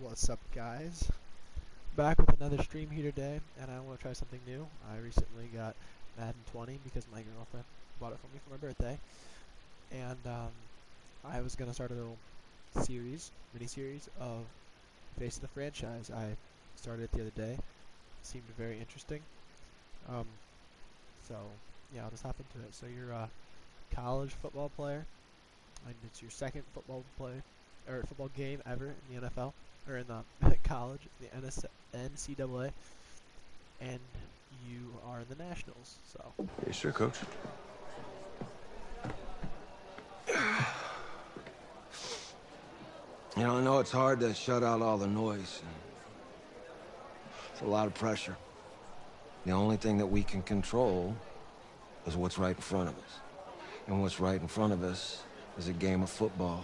What's up, guys? Back with another stream here today, and I want to try something new. I recently got Madden 20 because my girlfriend bought it for me for my birthday, and I was gonna start a little mini-series of Face of the Franchise. I started it the other day. Seemed very interesting. So yeah, I'll just hop into it. So you're a college football player, and it's your second football game ever in the NFL, or in the college, the NCAA, and you are in the Nationals. So. Yeah, sure, Coach. You know, I know it's hard to shut out all the noise. It's a lot of pressure. The only thing that we can control is what's right in front of us. And what's right in front of us is a game of football.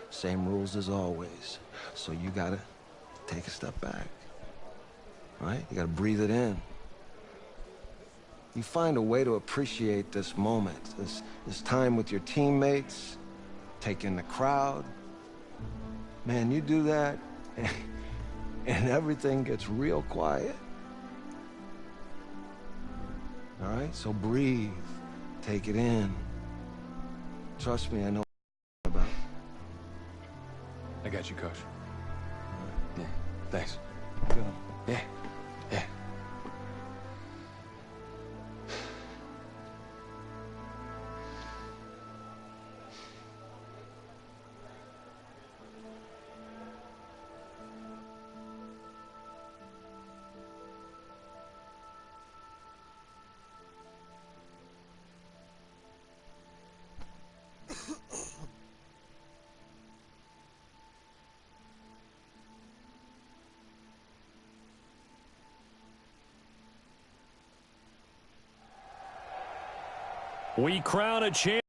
Same rules as always. So you gotta take a step back, right? You gotta breathe it in. You find a way to appreciate this moment, this time with your teammates, take in the crowd. Man, you do that, and everything gets real quiet. All right, so breathe, take it in. Trust me, I know what I'm about. I got you, Coach. Yeah, thanks. Good. Yeah, yeah. We crown a champion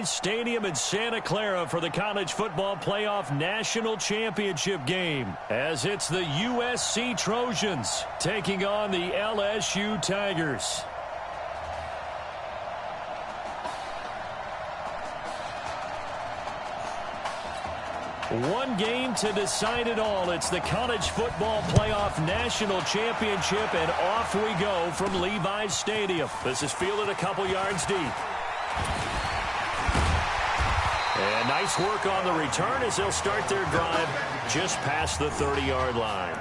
stadium in Santa Clara for the College Football Playoff National Championship game, as it's the USC Trojans taking on the LSU Tigers. One game to decide it all. It's the College Football Playoff National Championship, and off we go from Levi's Stadium. This is fielded a couple yards deep. And nice work on the return as they'll start their drive just past the 30-yard line.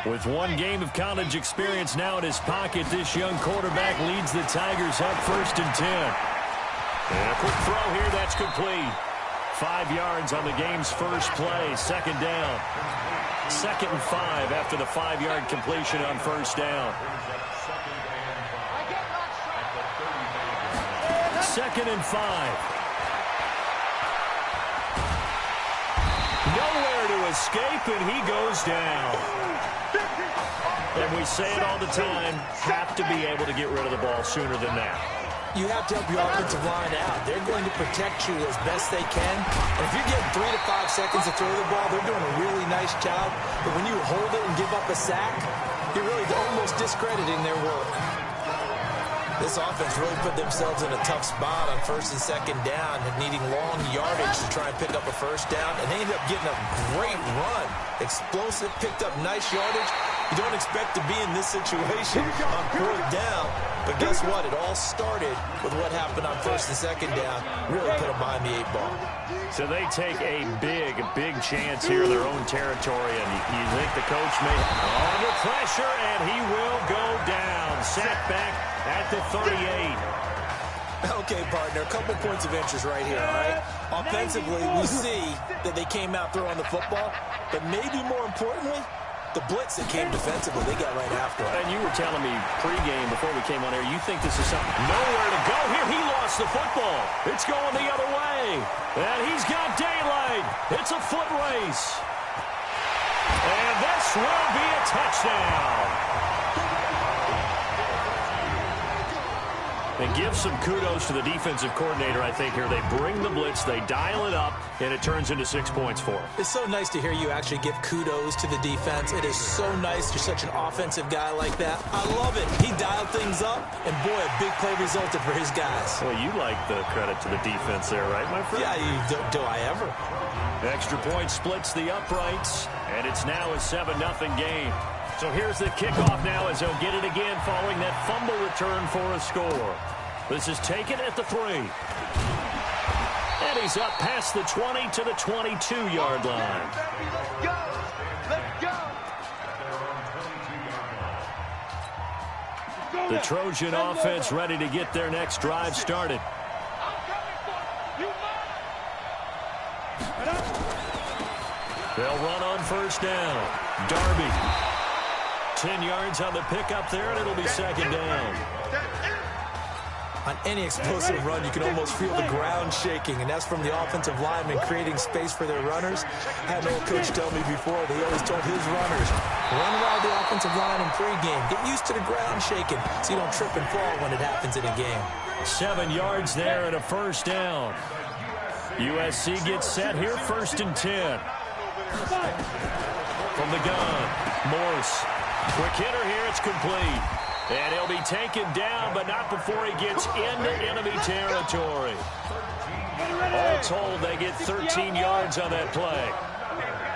With one game of college experience now in his pocket, this young quarterback leads the Tigers up 1st and 10. And a quick throw here, that's complete. 5 yards on the game's first play, 2nd down. 2nd and 5 after the 5-yard completion on 1st down. 2nd and 5. Nowhere to escape, and he goes down. And we say it all the time, have to be able to get rid of the ball sooner than that. You have to help your offensive line out. They're going to protect you as best they can. And if you're getting 3 to 5 seconds to throw the ball, they're doing a really nice job. But when you hold it and give up a sack, you're really almost discrediting their work. This offense really put themselves in a tough spot on 1st and 2nd down and needing long yardage to try and pick up a 1st down. And they ended up getting a great run. Explosive, picked up nice yardage. You don't expect to be in this situation on 4th down. But guess what? It all started with what happened on 1st and 2nd down. Really put them behind the 8 ball. So they take a big chance here in their own territory. And you think the coach may under pressure, and he will go down. Sat back at the 38. Okay, partner, a couple points of interest right here, all right? Offensively, we see that they came out throwing the football, but maybe more importantly, the blitz that came defensively, they got right after it. And you were telling me pregame before we came on air, you think this is something. Nowhere to go here. He lost the football. It's going the other way. And he's got daylight. It's a foot race. And this will be a touchdown. And give some kudos to the defensive coordinator, I think, here. They bring the blitz, they dial it up, and it turns into 6 points for them. It's so nice to hear you actually give kudos to the defense. It is so nice. You're such an offensive guy like that. I love it. He dialed things up, and boy, a big play resulted for his guys. Well, you like the credit to the defense there, right, my friend? Yeah, do I ever? Extra point splits the uprights, and it's now a 7-0 game. So here's the kickoff now as they'll get it again following that fumble return for a score. This is taken at the 3. And he's up past the 20 to the 22-yard line. Let's go! Let's go! The Trojan offense ready to get their next drive started. They'll run on first down. Darby. 10 yards on the pickup there, and it'll be second down. On any explosive run, you can almost feel the ground shaking, and that's from the offensive linemen creating space for their runners. I had an old coach tell me before, they always told his runners, run around the offensive line in pregame. Get used to the ground shaking so you don't trip and fall when it happens in a game. 7 yards there and a first down. USC gets set here, 1st and 10. From the gun, Morse. Quick hitter here, it's complete. And he'll be taken down, but not before he gets into enemy territory. All told, they get 13 yards on that play.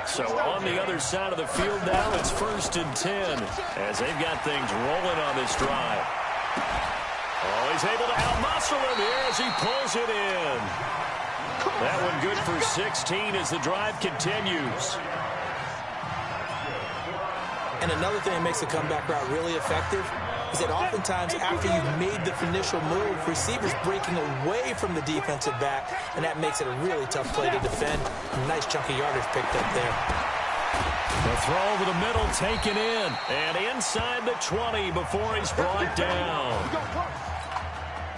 So on the other side of the field now, it's 1st and 10 as they've got things rolling on this drive. Oh, he's able to outmuscle him here as he pulls it in. That one good for 16 as the drive continues. And another thing that makes the comeback route really effective is that oftentimes after you've made the initial move, receivers breaking away from the defensive back, and that makes it a really tough play to defend. A nice chunk of yardage picked up there. The throw over the middle taken in, and inside the 20 before he's brought down.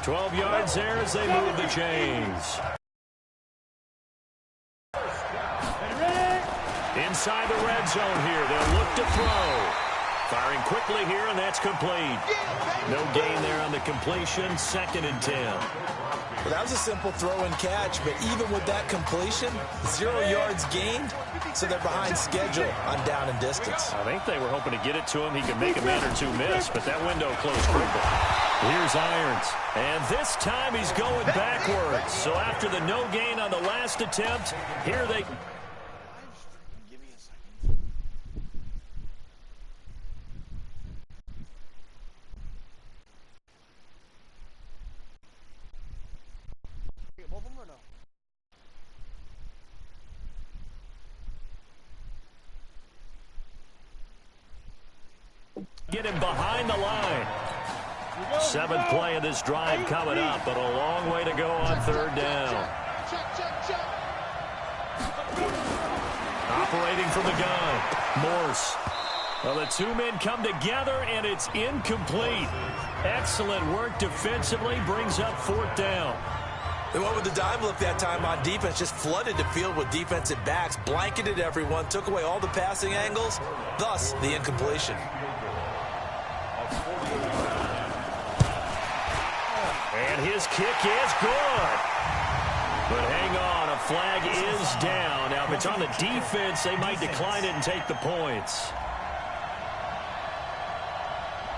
12 yards there as they move the chains. Inside the red zone here, they'll look to throw. Firing quickly here, and that's complete. No gain there on the completion, 2nd and 10. Well, that was a simple throw and catch, but even with that completion, 0 yards gained, so they're behind schedule on down and distance. I think they were hoping to get it to him. He could make a man or two miss, but that window closed quickly. Here's Irons, and this time he's going backwards. So after the no gain on the last attempt, here they... Get him behind the line. 7th play of this drive coming up, but a long way to go on 3rd down. Operating from the gun, Morse. Well, the two men come together, and it's incomplete. Excellent work defensively, brings up 4th down. They went with the dime look that time on defense, just flooded the field with defensive backs, blanketed everyone, took away all the passing angles, thus the incompletion. And his kick is good. But hang on, a flag is down. Now, if it's on the defense, they might decline it and take the points.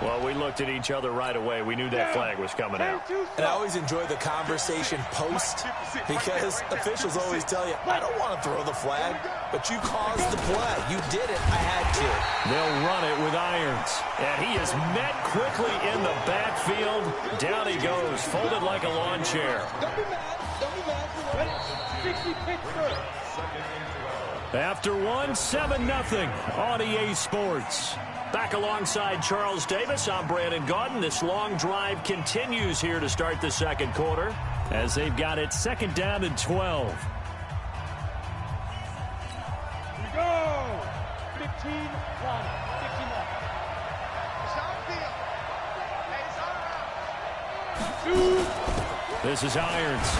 Well, we looked at each other right away. We knew that flag was coming out. And I always enjoy the conversation post because officials always tell you, I don't want to throw the flag, but you caused the play. You did it. I had to. They'll run it with Irons. And he is met quickly in the backfield. Down he goes, folded like a lawn chair. Don't be mad. Don't be mad. Ready? 60 Pittsburgh. After 7-0 on EA Sports. Back alongside Charles Davis, I'm Brandon Gaudin. This long drive continues here to start the 2nd quarter as they've got it 2nd down and 12. Here we go. 15 1. 15 1. This is Irons.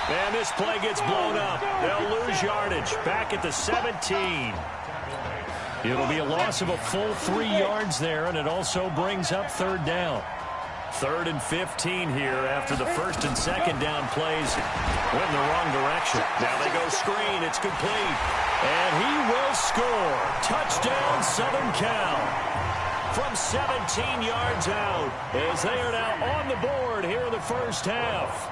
And this play gets blown up. They'll lose yardage. Back at the 17. It'll be a loss of a full 3 yards there, and it also brings up 3rd down. 3rd and 15 here after the 1st and 2nd down plays went in the wrong direction. Now they go screen. It's complete. And he will score. Touchdown, Southern Cal. From 17 yards out as they are now on the board here in the first half.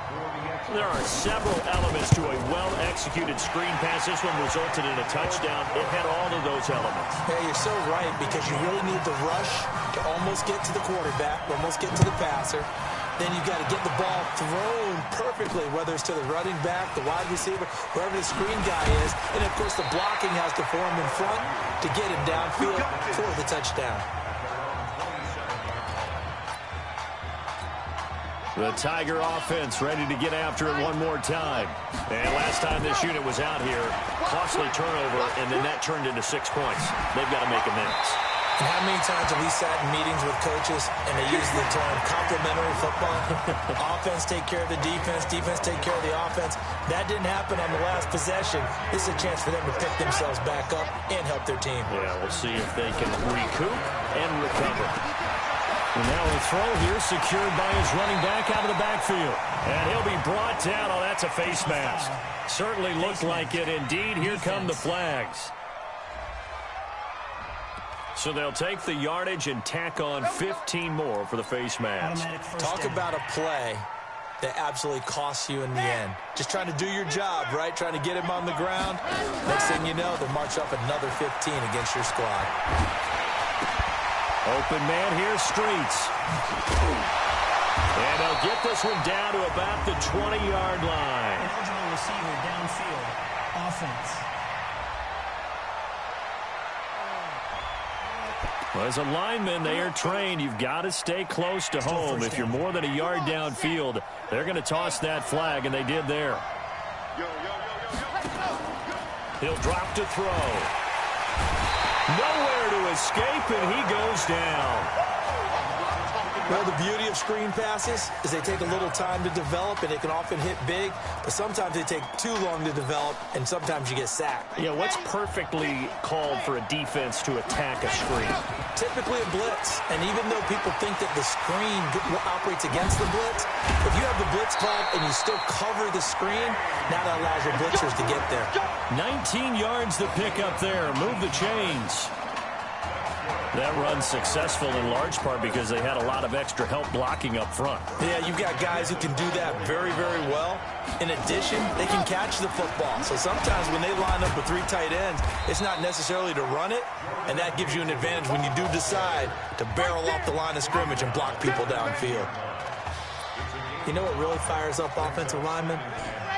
There are several elements to a well-executed screen pass. This one resulted in a touchdown. It had all of those elements. Yeah, you're so right, because you really need the rush to almost get to the quarterback, almost get to the passer. Then you've got to get the ball thrown perfectly, whether it's to the running back, the wide receiver, wherever the screen guy is. And, of course, the blocking has to form in front to get him downfield for the touchdown. The Tiger offense ready to get after it one more time. And last time this unit was out here, costly turnover, and then that turned into 6 points. They've got to make amends. And how many times have we sat in meetings with coaches and they use the term complementary football? Offense take care of the defense, defense take care of the offense. That didn't happen on the last possession. This is a chance for them to pick themselves back up and help their team. Yeah, we'll see if they can recoup and recover. And now a throw here secured by his running back out of the backfield. And he'll be brought down. Oh, that's a face mask. Certainly looked like it. Indeed, here come the flags. So they'll take the yardage and tack on 15 more for the face mask. Talk about a play that absolutely costs you in the end. Just trying to do your job, right? Trying to get him on the ground. Next thing you know, they'll march up another 15 against your squad. Open man here, Streets. And they'll get this one down to about the 20-yard line. An eligible receiver downfield. Offense. Well, as a lineman, they are trained. You've got to stay close to home. If you're more than a yard downfield, they're going to toss that flag, and they did there. He'll drop to throw. Nowhere to escape, and he goes down. Well, the beauty of screen passes is they take a little time to develop, and they can often hit big, but sometimes they take too long to develop, and sometimes you get sacked. Yeah, what's perfectly called for a defense to attack a screen? Typically a blitz, and even though people think that the screen operates against the blitz, if you have the blitz called and you still cover the screen, now that allows your blitzers to get there. 19 yards to pick up there. Move the chains. That run's successful in large part because they had a lot of extra help blocking up front. Yeah, you've got guys who can do that very, very well. In addition, they can catch the football. So sometimes when they line up with 3 tight ends, it's not necessarily to run it, and that gives you an advantage when you do decide to barrel off the line of scrimmage and block people downfield. You know what really fires up offensive linemen?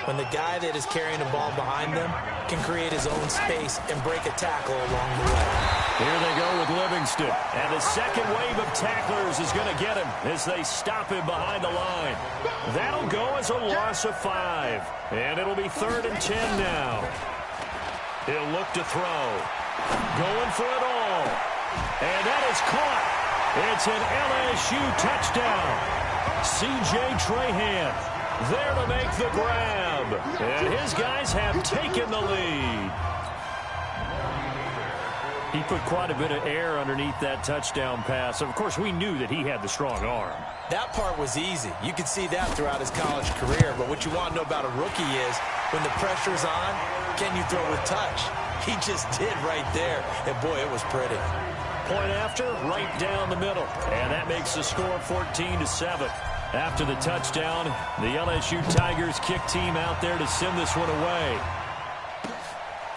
When the guy that is carrying the ball behind them can create his own space and break a tackle along the way. Here they go with Livingston. And the second wave of tacklers is going to get him as they stop him behind the line. That'll go as a loss of 5. And it'll be 3rd and 10 now. He'll look to throw. Going for it all. And that is caught. It's an LSU touchdown. C.J. Trahan there to make the grab. And his guys have taken the lead. He put quite a bit of air underneath that touchdown pass. Of course, we knew that he had the strong arm. That part was easy. You could see that throughout his college career. But what you want to know about a rookie is when the pressure's on, can you throw with touch? He just did right there. And, boy, it was pretty. Point after, right down the middle. And that makes the score 14-7. After the touchdown, the LSU Tigers kick team out there to send this one away.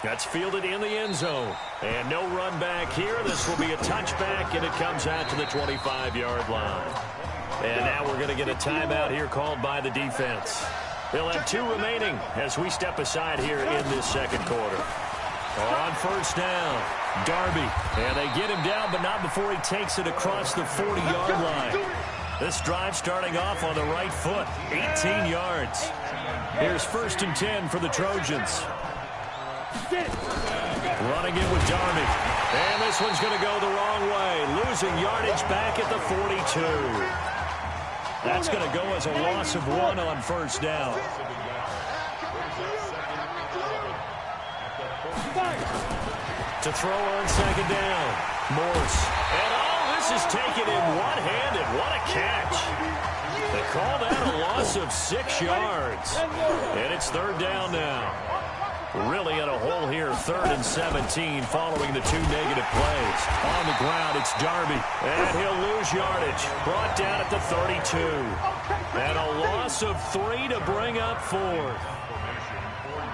That's fielded in the end zone. And no run back here. This will be a touchback, and it comes out to the 25-yard line. And now we're going to get a timeout here called by the defense. They'll have 2 remaining as we step aside here in this second quarter. On first down, Darby. And they get him down, but not before he takes it across the 40-yard line. This drive starting off on the right foot, 18 yards. Here's 1st and 10 for the Trojans. Running in with Darby. And this one's going to go the wrong way. Losing yardage back at the 42. That's going to go as a loss of 1 on first down. To throw on second down. Morse. And this is taken in one-handed. What a catch. call that a loss of 6 yards. And it's third down now. Really in a hole here, 3rd and 17 following the 2 negative plays. On the ground, it's Darby. And he'll lose yardage. Brought down at the 32. And a loss of 3 to bring up 4th.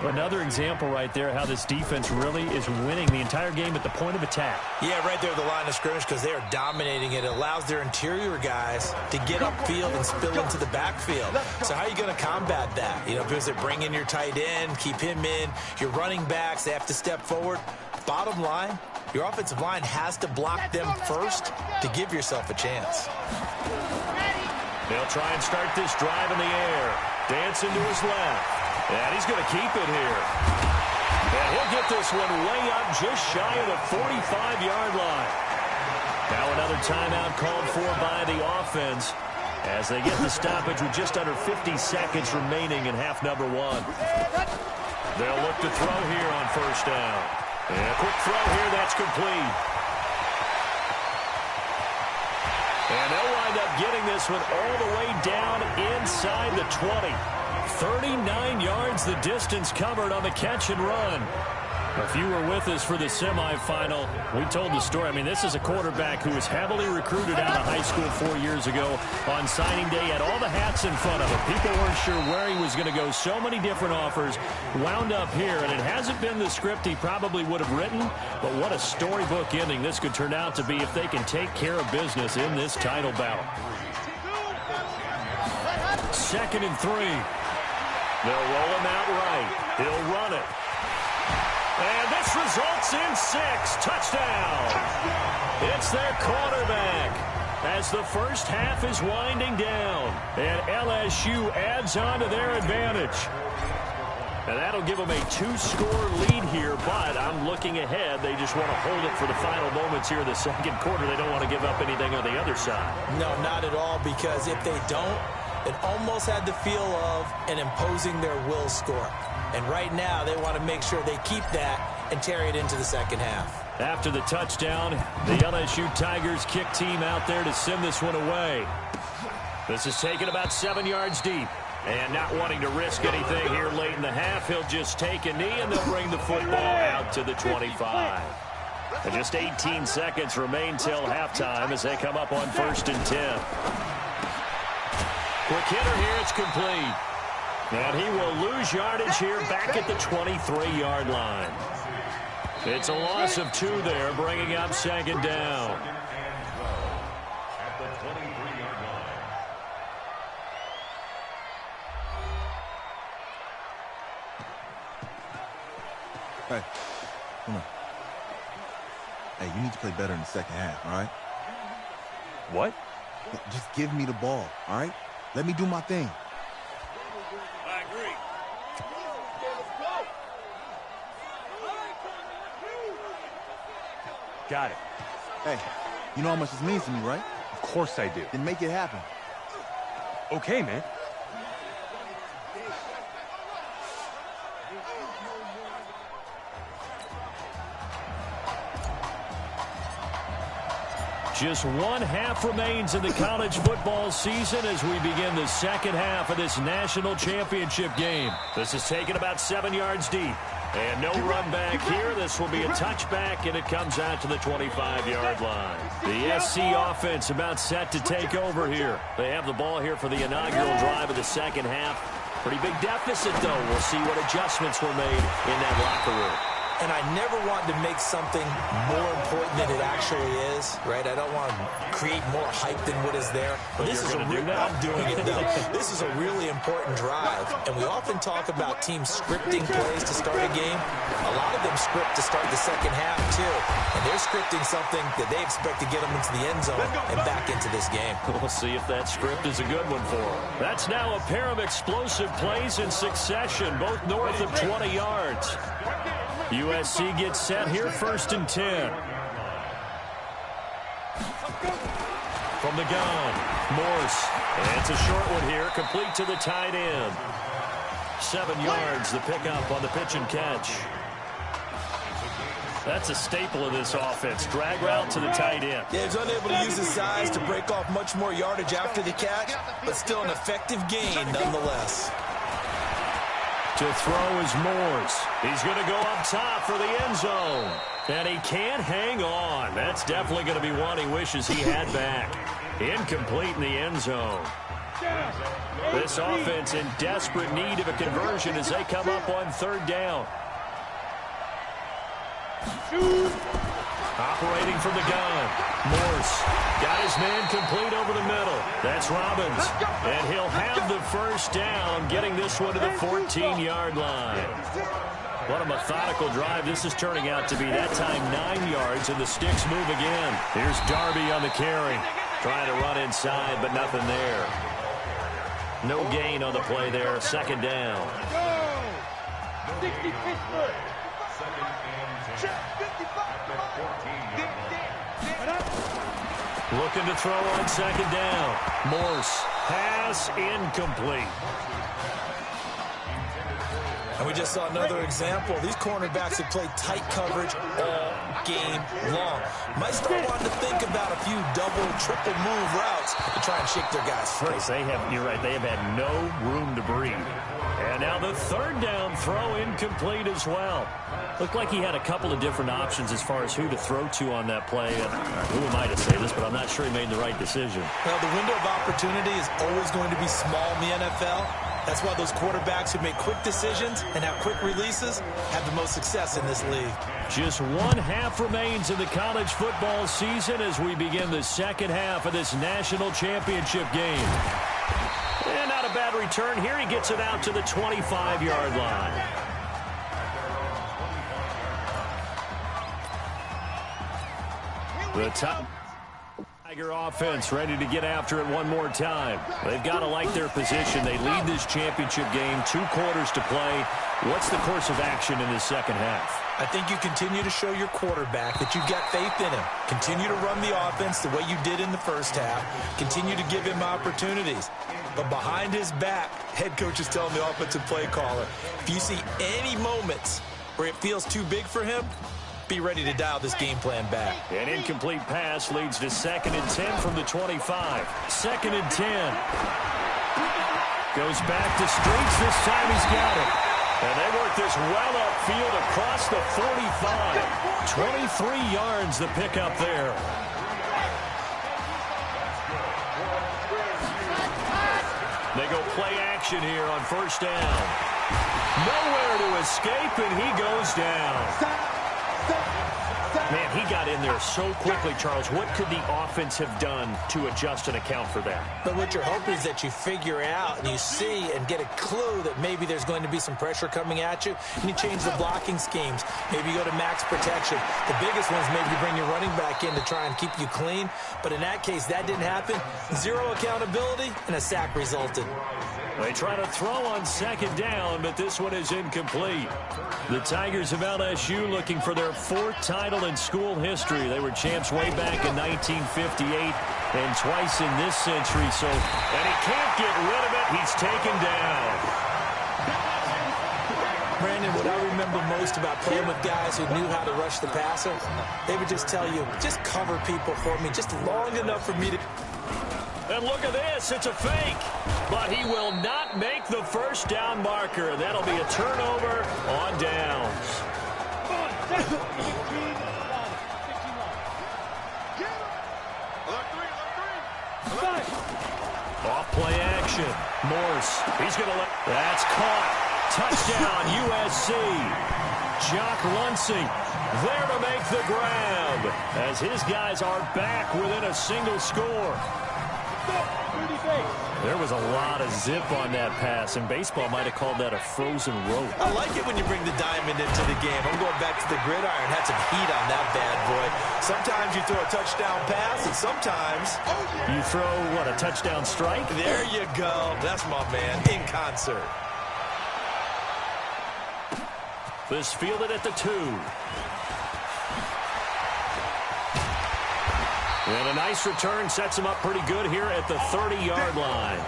Another example right there how this defense really is winning the entire game at the point of attack. Yeah, right there at the line of scrimmage because they are dominating it. It allows their interior guys to get upfield and spill into the backfield. So how are you going to combat that? You know, because they bring in your tight end, keep him in. Your running backs, they have to step forward. Bottom line, your offensive line has to block them first to give yourself a chance. They'll try and start this drive in the air. Dancing to his left. And he's going to keep it here. And he'll get this one way up just shy of the 45-yard line. Now another timeout called for by the offense as they get the stoppage with just under 50 seconds remaining in half number 1. They'll look to throw here on first down. And a quick throw here, that's complete. And they'll wind up getting this one all the way down inside the 20. 39 yards the distance covered on the catch and run. If you were with us for the semifinal, we told the story. I mean, this is a quarterback who was heavily recruited out of high school 4 years ago. On signing day, had all the hats in front of him. People weren't sure where he was going to go. So many different offers. Wound up here, and it hasn't been the script he probably would have written, but what a storybook ending this could turn out to be if they can take care of business in this title bout. 2nd and 3. They'll roll him out right. He'll run it. And this results in 6. Touchdown. It's their quarterback as the first half is winding down. And LSU adds on to their advantage. And that'll give them a 2-score lead here, but I'm looking ahead. They just want to hold it for the final moments here in the second quarter. They don't want to give up anything on the other side. No, not at all, because if they don't, it almost had the feel of an imposing their will score. And right now, they want to make sure they keep that and carry it into the second half. After the touchdown, the LSU Tigers kick team out there to send this one away. This is taken about 7 yards deep. And not wanting to risk anything here late in the half, he'll just take a knee, and they'll bring the football out to the 25. And just 18 seconds remain till halftime as they come up on 1st and 10. Quick hitter here, it's complete. And he will lose yardage here back at the 23-yard line. It's a loss of 2 there, bringing up 2nd down. Hey, come on. Hey, you need to play better in the second half, all right? What? Just give me the ball, all right? Let me do my thing. I agree. Got it. Hey, you know how much this means to me, right? Of course I do. Then make it happen. Okay, man. Just 1 half remains in the college football season as we begin the second half of this national championship game. This is taken about 7 yards deep. And no run back here. This will be a touchback, and it comes out to the 25-yard line. The SC offense about set to take over here. They have the ball here for the inaugural drive of the second half. Pretty big deficit, though. We'll see what adjustments were made in that locker room. And I never want to make something more important than it actually is, right? I don't want to create more hype than what is there. But this is I'm doing it, though. This is a really important drive. And we often talk about teams scripting plays to start a game. A lot of them script to start the second half, too. And they're scripting something that they expect to get them into the end zone and back into this game. We'll see if that script is a good one for them. That's now a pair of explosive plays in succession, both north of 20 yards. USC gets set here, 1st and 10. From the gun, Morse. And it's a short one here, complete to the tight end. 7 yards, the pickup on the pitch and catch. That's a staple of this offense. Drag route to the tight end. Yeah, he's unable to use his size to break off much more yardage after the catch, but still an effective gain nonetheless. To throw is Morse. He's going to go up top for the end zone. And he can't hang on. That's definitely going to be one he wishes he had back. Incomplete in the end zone. This offense in desperate need of a conversion as they come up on third down. Operating from the gun. Morse got his man complete over the middle. That's Robbins. And he'll have the first down, getting this one to the 14-yard line. What a methodical drive this is turning out to be. That time 9 yards, and the sticks move again. Here's Darby on the carry. Trying to run inside, but nothing there. No gain on the play there. Second down. Go! 60 Pittsburgh. Looking to throw on second down. Morse. Pass incomplete. And we just saw another example. These cornerbacks have played tight coverage all game long. Might start wanting to think about a few double, triple move routes to try and shake their guys free. You're right, they have had no room to breathe. And now the third down throw incomplete as well. Looked like he had a couple of different options as far as who to throw to on that play. And who am I to say this, but I'm not sure he made the right decision. Well, the window of opportunity is always going to be small in the NFL. That's why those quarterbacks who make quick decisions and have quick releases have the most success in this league. Just one half remains in the college football season as we begin the second half of this national championship game. And not a bad return here. He gets it out to the 25-yard line. The top Tiger offense ready to get after it one more time. They've got to like their position. They lead this championship game, 2 quarters to play. What's the course of action in this second half? I think you continue to show your quarterback that you've got faith in him. Continue to run the offense the way you did in the first half. Continue to give him opportunities. But behind his back, head coach is telling the offensive play caller, if you see any moments where it feels too big for him, be ready to dial this game plan back. An incomplete pass leads to 2nd and 10 from the 25. 2nd and 10. Goes back to Streets. This time he's got it. And they work this well upfield across the 45. 23 yards the pickup there. They go play action here on first down. Nowhere to escape, and he goes down. Man, he got in there so quickly, Charles. What could the offense have done to adjust and account for that? But what you're hoping is that you figure out and you see and get a clue that maybe there's going to be some pressure coming at you, and you change the blocking schemes. Maybe you go to max protection. The biggest one is maybe you bring your running back in to try and keep you clean. But in that case, that didn't happen. 0 accountability, and a sack resulted. They try to throw on second down, but this one is incomplete. The Tigers of LSU looking for their 4th title in school history. They were champs way back in 1958 and twice in this century. And he can't get rid of it. He's taken down. Brandon, what I remember most about playing with guys who knew how to rush the passer, they would just tell you, just cover people for me, just long enough for me to... And look at this. It's a fake. But he will not make the first down marker. That'll be a turnover on downs. Off play action. Morse. He's going to let... That's caught. Touchdown, USC. Jock Lunsing there to make the grab as his guys are back within a single score. There was a lot of zip on that pass, and baseball might have called that a frozen rope. I like it when you bring the diamond into the game. I'm going back to the gridiron. Had some heat on that bad boy. Sometimes you throw a touchdown pass, and sometimes... You throw, what, a touchdown strike? There you go. That's my man, in concert. This fielded at the 2. And a nice return sets him up pretty good here at the 30-yard line.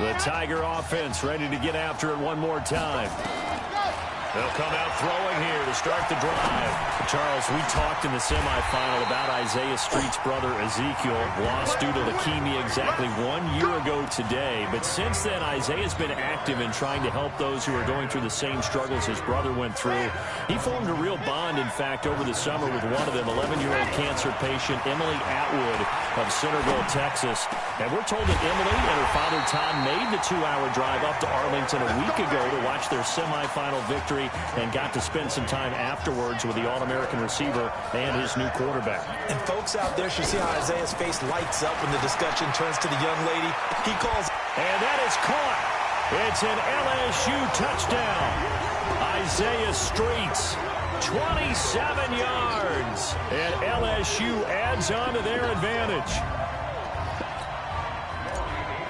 The Tiger offense ready to get after it one more time. They'll come out throwing here to start the drive. Charles, we talked in the semifinal about Isaiah Street's brother Ezekiel, lost due to leukemia exactly 1 year ago today. But since then, Isaiah's been active in trying to help those who are going through the same struggles his brother went through. He formed a real bond, in fact, over the summer with one of them, 11-year-old cancer patient Emily Atwood of Centerville, Texas. And we're told that Emily and her father Todd made the 2-hour drive up to Arlington a week ago to watch their semifinal victory and got to spend some time afterwards with the All-American receiver and his new quarterback. And folks out there should see how Isaiah's face lights up when the discussion turns to the young lady. He calls. And that is caught. It's an LSU touchdown. Isaiah Streets, 27 yards. And LSU adds on to their advantage.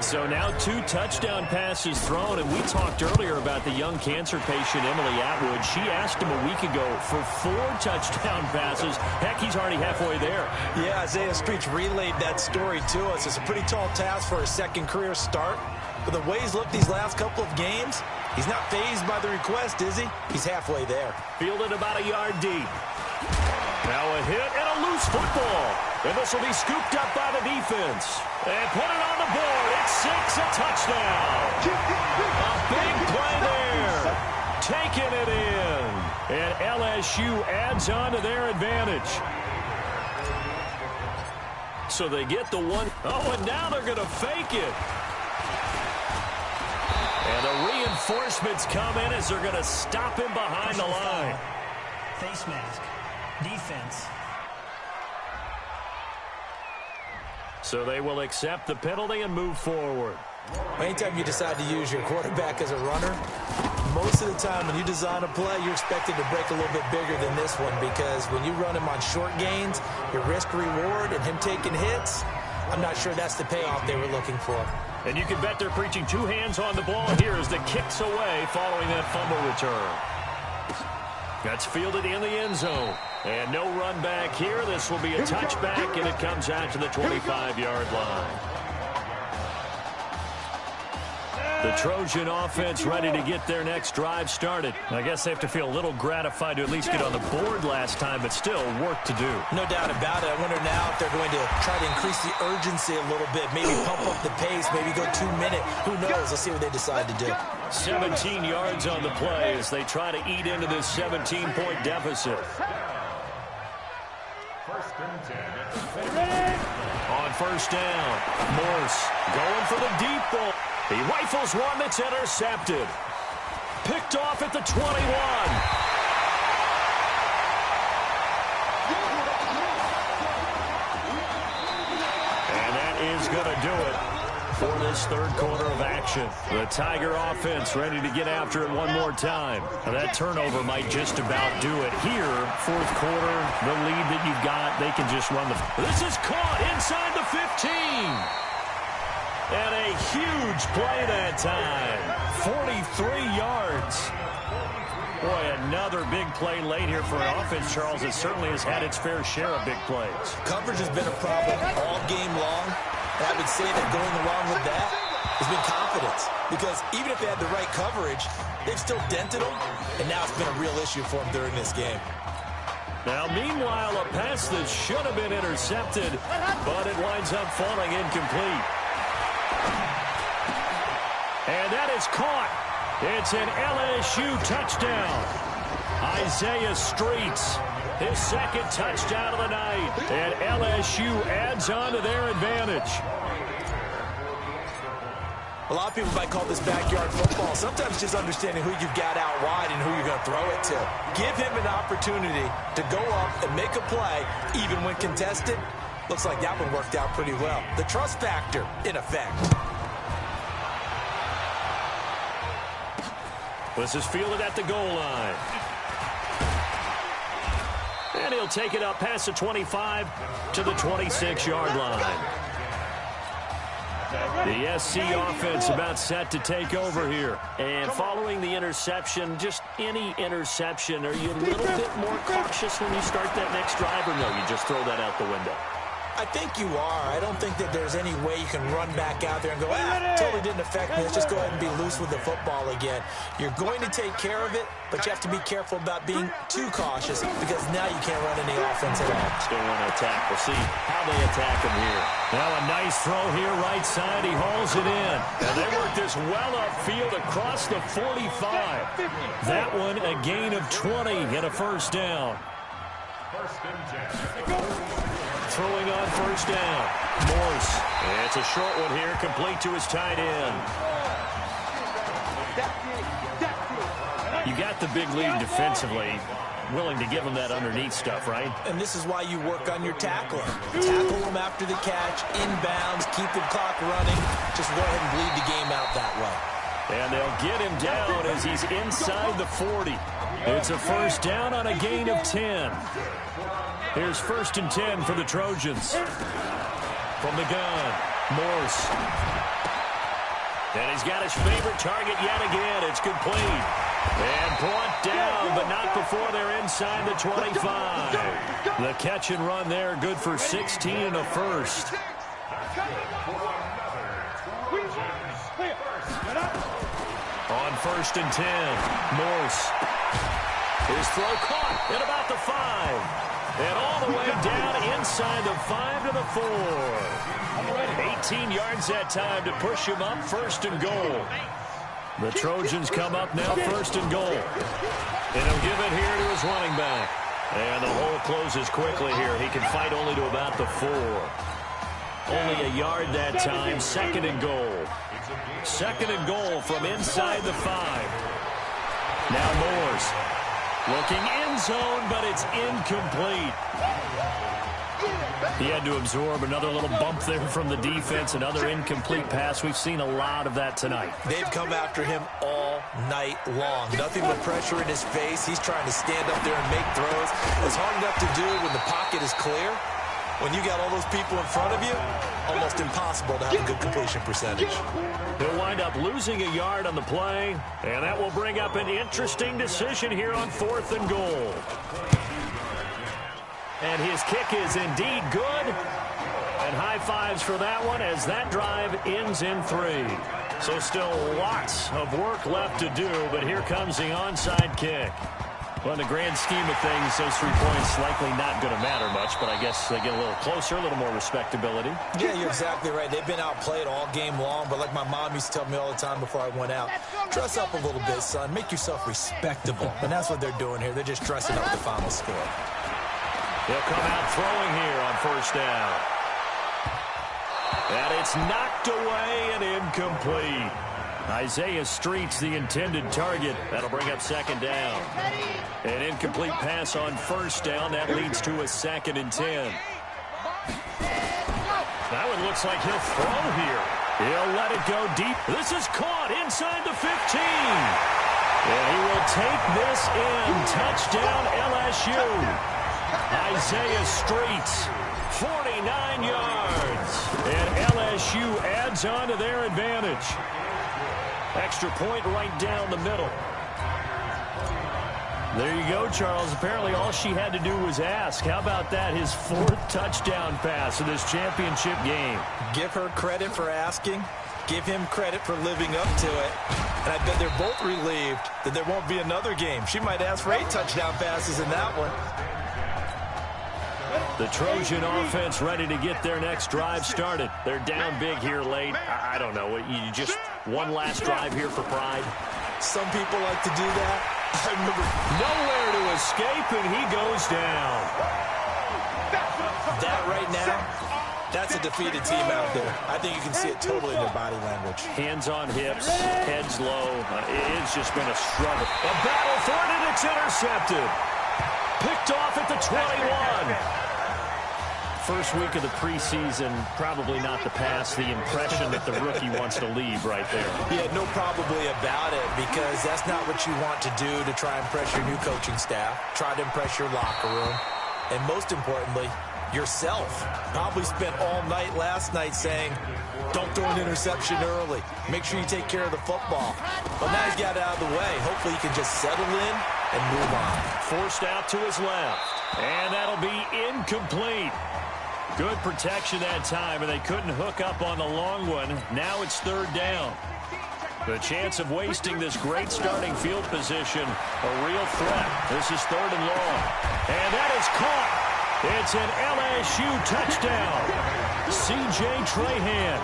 So now 2 touchdown passes thrown, and we talked earlier about the young cancer patient Emily Atwood. She asked him a week ago for 4 touchdown passes. Heck, he's already halfway there. Yeah, Isaiah Streets relayed that story to us. It's a pretty tall task for a second career start. But the way he's looked these last couple of games, he's not fazed by the request, is he? He's halfway there. Fielded about a yard deep. Now a hit and a loose football. And this will be scooped up by the defense. And put it on the board. It's 6, a touchdown. A big play there. Taking it in. And LSU adds on to their advantage. So they get the one. Oh, and now they're going to fake it. And the reinforcements come in as they're going to stop him behind the line. Face mask. Defense. So they will accept the penalty and move forward. Anytime you decide to use your quarterback as a runner, most of the time when you design a play, you're expected to break a little bit bigger than this one, because when you run him on short gains, your risk-reward and him taking hits, I'm not sure that's the payoff they were looking for. And you can bet they're preaching 2 hands on the ball here as the kick's away following that fumble return. That's fielded in the end zone. And no run back here. This will be a touchback, and it comes out to the 25-yard line. The Trojan offense ready to get their next drive started. I guess they have to feel a little gratified to at least get on the board last time, but still work to do. No doubt about it. I wonder now if they're going to try to increase the urgency a little bit, maybe pump up the pace, maybe go 2-minute. Who knows? Let's see what they decide to do. 17 yards on the play as they try to eat into this 17-point deficit. On first down, Morse going for the deep ball. He rifles one that's intercepted. Picked off at the 21. And that is going to do it for this third quarter of action. The Tiger offense ready to get after it one more time. Now that turnover might just about do it. Here, fourth quarter, the lead that you've got, they can just run the... This is caught inside the 15. And a huge play that time. 43 yards. Boy, another big play late here for an offense, Charles, that certainly has had its fair share of big plays. Coverage has been a problem all game long. And I would say that going along with that has been confidence. Because even if they had the right coverage, they've still dented them. And now it's been a real issue for them during this game. Now, meanwhile, a pass that should have been intercepted, but it winds up falling incomplete. And that is caught. It's an LSU touchdown. Isaiah Streets, his second touchdown of the night. And LSU adds on to their advantage. A lot of people might call this backyard football. Sometimes just understanding who you've got out wide and who you're going to throw it to. Give him an opportunity to go up and make a play, even when contested. Looks like that one worked out pretty well. The trust factor, in effect. This is fielded at the goal line. And he'll take it up past the 25 to the 26-yard line. The SC offense about set to take over here. And following the interception, just any interception, are you a little bit more cautious when you start that next drive, or no, you just throw that out the window? I think you are. I don't think that there's any way you can run back out there and go, totally didn't affect me. Let's just go ahead and be loose with the football again. You're going to take care of it, but you have to be careful about being too cautious because now you can't run any offense at all. Still want to attack. We'll see how they attack him here. Now a nice throw here, right side. He hauls it in. And they work this well upfield across the 45. That one a gain of 20 and a first down. Throwing on first down. Morse. It's a short one here, complete to his tight end. You got the big lead defensively. Willing to give him that underneath stuff, right? And this is why you work on your tackling. Tackle him after the catch, inbounds, keep the clock running. Just go ahead and bleed the game out that way. And they'll get him down as he's inside the 40. It's a first down on a gain of 10. Here's 1st and 10 for the Trojans. From the gun, Morse. And he's got his favorite target yet again. It's complete. And brought down, but not before they're inside the 25. The catch and run there, good for 16 and a first. On 1st and 10, Morse. His throw caught at about the 5. And all the way down inside the 5 to the 4. 18 yards that time to push him up, 1st and goal. The Trojans come up now, 1st and goal. And he'll give it here to his running back. And the hole closes quickly here. He can fight only to about the 4. Only a yard that time, 2nd and goal. 2nd and goal from inside the 5. Now Morse. Looking end zone, but it's incomplete. He had to absorb another little bump there from the defense, another incomplete pass. We've seen a lot of that tonight. They've come after him all night long. Nothing but pressure in his face. He's trying to stand up there and make throws. It's hard enough to do when the pocket is clear. When you got all those people in front of you, almost impossible to have a good completion percentage. He'll wind up losing a yard on the play, and that will bring up an interesting decision here on 4th and goal. And his kick is indeed good. And high fives for that one as that drive ends in 3. So still lots of work left to do, but here comes the onside kick. Well, in the grand scheme of things, those 3 points likely not going to matter much, but I guess they get a little closer, a little more respectability. Yeah, you're exactly right. They've been outplayed all game long, but like my mom used to tell me all the time before I went out, dress up a little bit, son. Make yourself respectable. And that's what they're doing here. They're just dressing up the final score. They'll come out throwing here on 1st down. And it's knocked away and incomplete. Isaiah Street's the intended target. That'll bring up 2nd down. An incomplete pass on 1st down. That leads to a 2nd and 10. That one looks like he'll throw here. He'll let it go deep. This is caught inside the 15. And he will take this in. Touchdown LSU. Isaiah Street, 49 yards. And LSU adds on to their advantage. Extra point right down the middle. There you go, Charles. Apparently all she had to do was ask. How about that? His 4th touchdown pass in this championship game. Give her credit for asking. Give him credit for living up to it. And I bet they're both relieved that there won't be another game. She might ask for 8 touchdown passes in that one. The Trojan offense ready to get their next drive started. They're down big here late. I don't know. You just one last drive here for pride. Some people like to do that. I remember nowhere to escape, and he goes down. That right now, that's a defeated team out there. I think you can see it totally in their body language. Hands on hips, heads low. It's just been a struggle. A battle for it, and it's intercepted. Picked off at the 21. First week of the preseason, probably not the pass, the impression that the rookie wants to leave right there. Yeah, no probably about it, because that's not what you want to do to try and impress your new coaching staff, try to impress your locker room, and most importantly, yourself. Probably spent all night last night saying, don't throw an interception early. Make sure you take care of the football. But now he's got it out of the way. Hopefully he can just settle in and move on. Forced out to his left, and that'll be incomplete. Good protection that time, and they couldn't hook up on the long one. Now it's third down. The chance of wasting this great starting field position, a real threat. This is third and long. And that is caught. It's an LSU touchdown. C.J. Trahan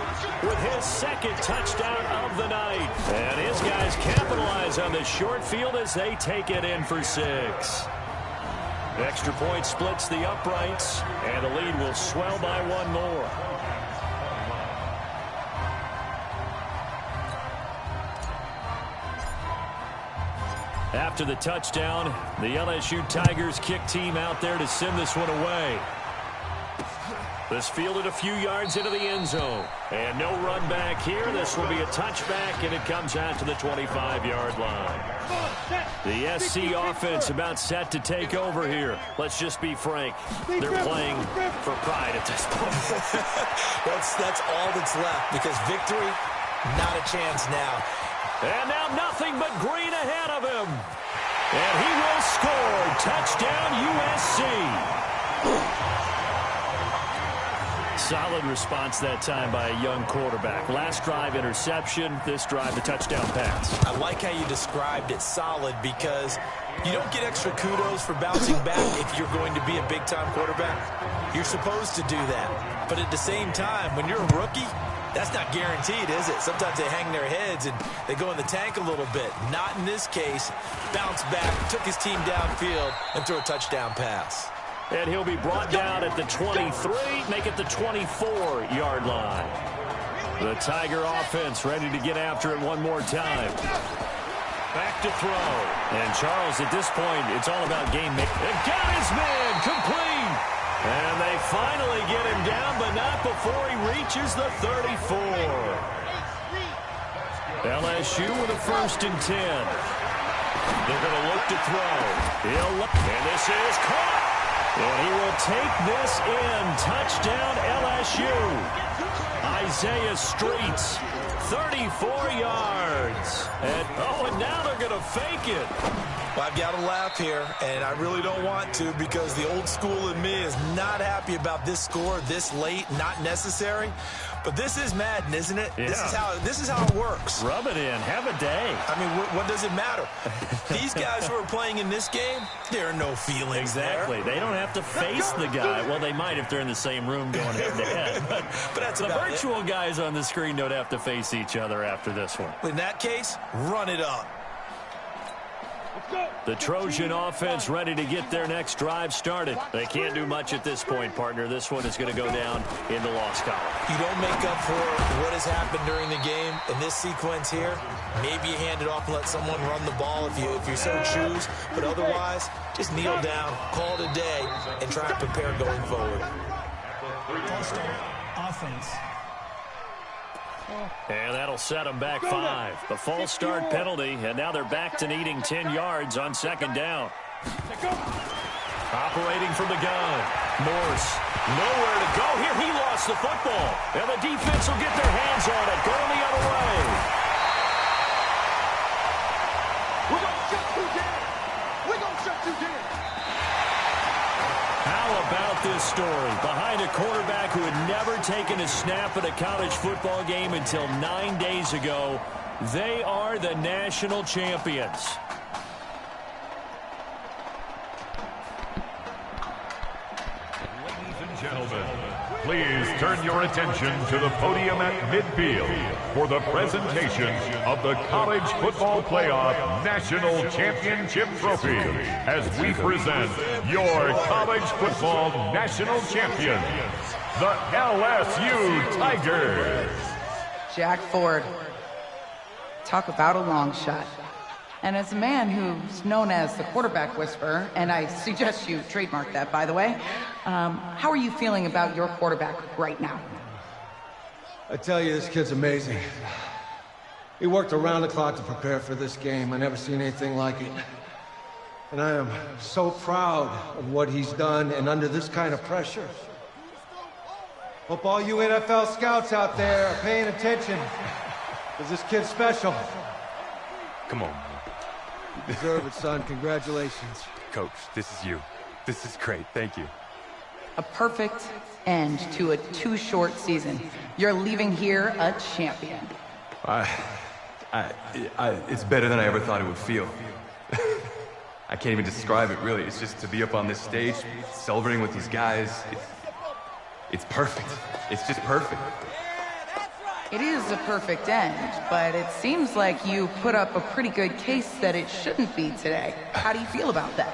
with his second touchdown of the night. And his guys capitalize on the short field as they take it in for 6. Extra point splits the uprights, and the lead will swell by one more. After the touchdown, the LSU Tigers kick team out there to send this one away. This fielded a few yards into the end zone. And no run back here. This will be a touchback, and it comes out to the 25-yard line. The SC offense about set to take over here. Let's just be frank. They're playing for pride at this point. That's all that's left, because victory, not a chance now. And now nothing but green ahead of him. And he will score. Touchdown, USC. Solid response that time by a young quarterback. Last drive, interception. This drive, the touchdown pass. I like how you described it, solid, because you don't get extra kudos for bouncing back if you're going to be a big-time quarterback. You're supposed to do that. But at the same time, when you're a rookie, that's not guaranteed, is it? Sometimes they hang their heads and they go in the tank a little bit. Not in this case. Bounce back, took his team downfield, and threw a touchdown pass. And he'll be brought down at the 23, make it the 24-yard line. The Tiger offense ready to get after it one more time. Back to throw. And Charles, at this point, it's all about game making. It got his man complete. And they finally get him down, but not before he reaches the 34. LSU with a 1st and 10. They're going to look to throw. And this is caught. And he will take this in. Touchdown, LSU. Isaiah Streets, 34 yards. And now they're going to fake it. Well, I've got to laugh here, and I really don't want to, because the old school in me is not happy about this score this late, not necessary. But this is Madden, isn't it? Yeah. This is how it works. Rub it in. Have a day. I mean, what does it matter? These guys who are playing in this game, there are no feelings exactly. there. They don't have to face the guy. Well, they might if they're in the same room going head-to-head. But that's the virtual guys on the screen don't have to face each other after this one. In that case, run it up. The Trojan offense ready to get their next drive started. They can't do much at this point, partner. This one is going to go down in the loss column. You don't make up for what has happened during the game in this sequence here. Maybe you hand it off and let someone run the ball if you so choose. But otherwise, just kneel down, call it a day, and try and prepare going forward. Offense. And that'll set them back 5. The false start penalty, and now they're back to needing 10 yards on 2nd down. Operating from the gun. Morse, nowhere to go here. He lost the football. And the defense will get their hands on it. Going the other way. We're going to shut you down. We're going to shut you down. How about this story? Behind a quarterback who had never taken a snap at a college football game until 9 days ago, they are the national champions. Ladies and gentlemen, please turn your attention to the podium at midfield for the presentation of the College Football Playoff National Championship Trophy as we present your college football national champions, the LSU Tigers. Jack Ford. Talk about a long shot. And as a man who's known as the quarterback whisperer, and I suggest you trademark that, by the way, how are you feeling about your quarterback right now? I tell you, this kid's amazing. He worked around the clock to prepare for this game. I've never seen anything like it. And I am so proud of what he's done, and under this kind of pressure. Hope all you NFL scouts out there are paying attention, because this kid's special. Come on, man. You deserve it, son. Congratulations. Coach, this is you. This is great. Thank you. A perfect end to a too short season. You're leaving here a champion. It's better than I ever thought it would feel. I can't even describe it, really. It's just to be up on this stage, celebrating with these guys. It's perfect. It's just perfect. It is a perfect end, but it seems like you put up a pretty good case that it shouldn't be today. How do you feel about that?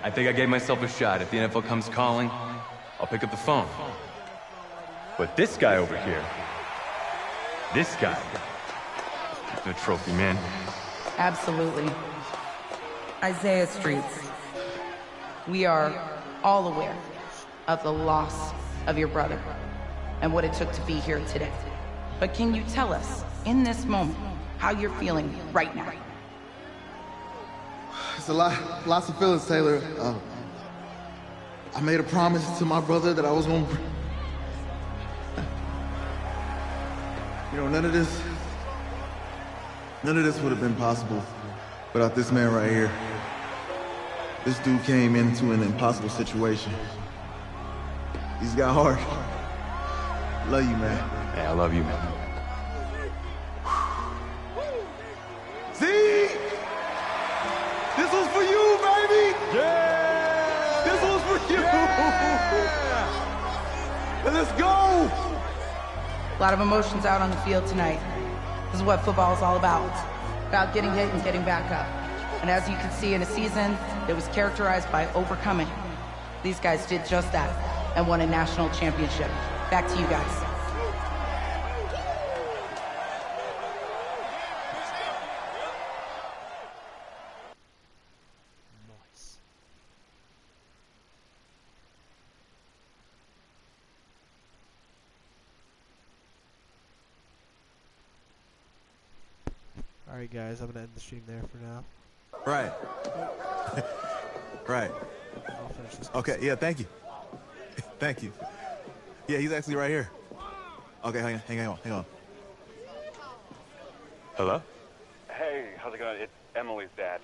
I think I gave myself a shot. If the NFL comes calling, I'll pick up the phone. But this guy over here, this guy, he's no trophy, man. Absolutely. Isaiah Streets, we are all aware of the loss of your brother and what it took to be here today. But can you tell us, in this moment, how you're feeling right now? It's lots of feelings, Taylor. I made a promise to my brother that I was gonna... You know, none of this would have been possible without this man right here. This dude came into an impossible situation. He's got heart. Love you, man. Hey, I love you, man. See? This was for you, baby! Yeah! This was for you! Yeah! Let's go! A lot of emotions out on the field tonight. This is what football is all about. About getting hit and getting back up. And as you can see, in a season that was characterized by overcoming, these guys did just that and won a national championship. Back to you guys. Nice. Alright guys, I'm gonna end the stream there for now. Right. Right. I'll finish this. Okay, yeah, thank you. Thank you. Yeah, he's actually right here. Okay, hang on. Hello? Hey, how's it going? It's Emily's dad.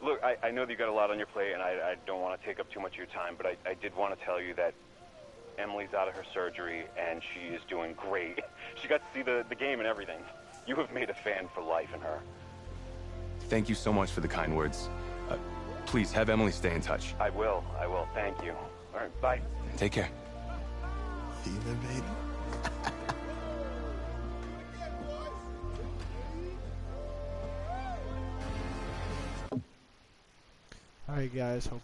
Look, I know that you got a lot on your plate, and I don't want to take up too much of your time, but I did want to tell you that Emily's out of her surgery, and she is doing great. She got to see the game and everything. You have made a fan for life in her. Thank you so much for the kind words. Please, have Emily stay in touch. I will. Thank you. All right, bye. Take care. Even, baby. Alright guys, hope